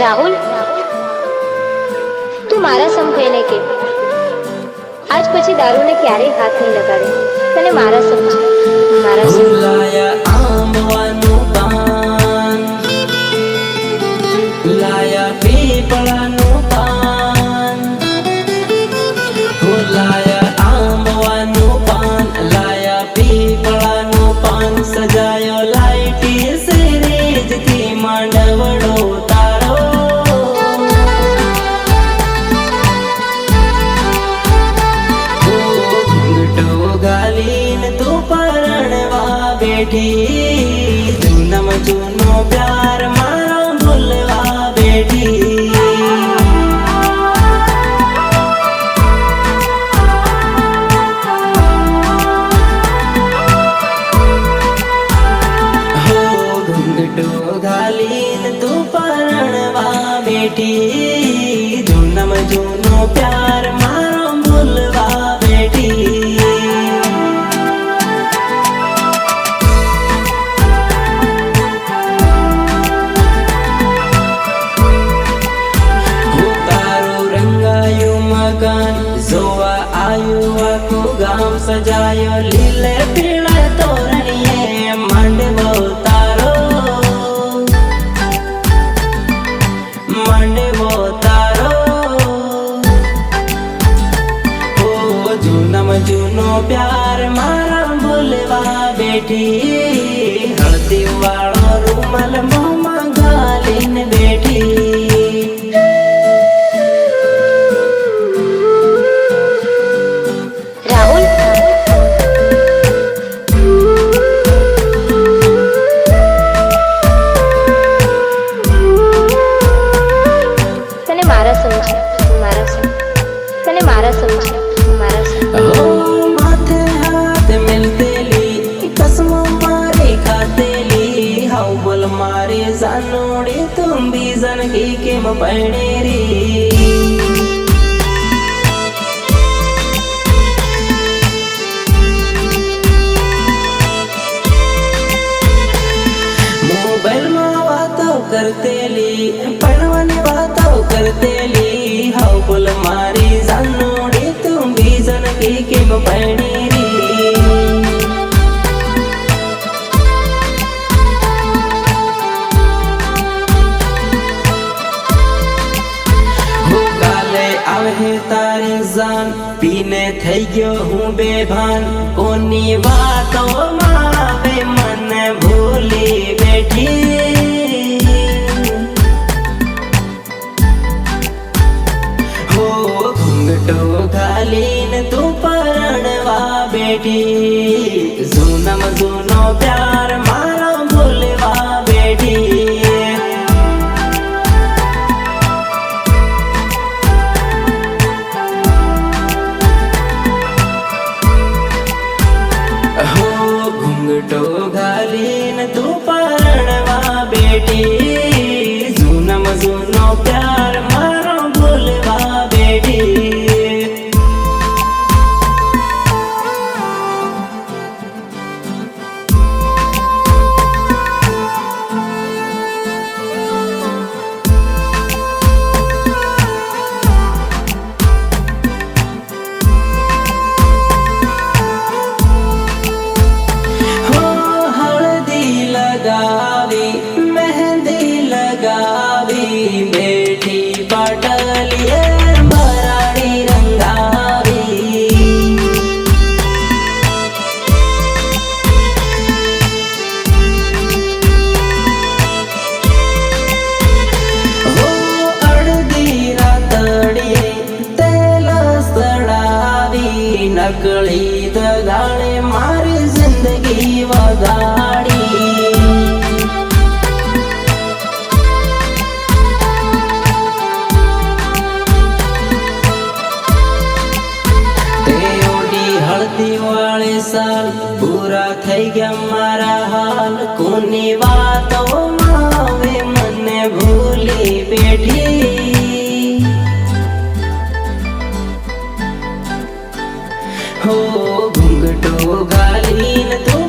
રાહુલ, તું મારા સમ થઈને કે આજ પછી દારૂને ક્યારેય હાથ નહીં લગાડે. તને મારા સમ છે, મારા સમ. લાયા આંબવાનું પાન, લાયા પીપળાનું પાન, લાયા આંબવાનું પાન, લાયા પીપળાનું પાન, સજાયો લાઈટી સિરીજથી માંડવડો તારો. ઘૂંઘટો ગાલીને તું પરણવા બેઠી, જૂનમ જૂનો પ્યાર મારો ભૂલવા બેઠી. હો ઘૂંઘટો ગાલીને તું પરણવા બેઠી, જૂનમ જૂનો પ્યાર મારો ભૂલવા બેઠી. જોવા આયું આખું ગામ, સજાયો લીલે પીળા તોરણીએ માંડવો તારો, માંડવો તારો. ઓ જૂનમ જૂનો પ્યાર મારા ભૂલવા બેઠી, હળદી વાળો રૂમાલ મોંમાં ગાલીને બેઠી. माथे हाथ मिलतेली, कसमों मारे खातेली, हाउ बोल मारे जानोड़े तुम भी जन की केम पैणेरी. मोबाइल में बातों करतेली, पढ़वानी बातों करतेली, हाउ बोल मारी जानोड़े तुम भी जन की केम पैणेरी. આવે તારી જાન, પીને થઈ ગયો હું બેભાન, કોની વાતોમાં આવે મને ભૂલી બેઠી. હો ઘૂંઘટો ગાલીને તું પરણવા બેઠી, જૂનમ જૂનો પ્યાર મારો ભૂલવા બેઠી. ઘૂંઘટો ગાલીને તું પરણવા બેઠી, જૂનમ જૂનો પ્યાર મારો ભૂલવા બેઠી. मेहंदी लगावी बेठी पाटलिए बराड़ी रंगावी. हो अड़दी रातड़िए तेल सड़ावी, नकली दगाड़े मारी जिंदगी वगाड़ी. દિવાળી સાલ પૂરા થઈ ગયા મારા હાલ, કોની વાતોમાં હવે મને ભૂલી બેઠી. હો ઘૂંઘટો ગાલીને તું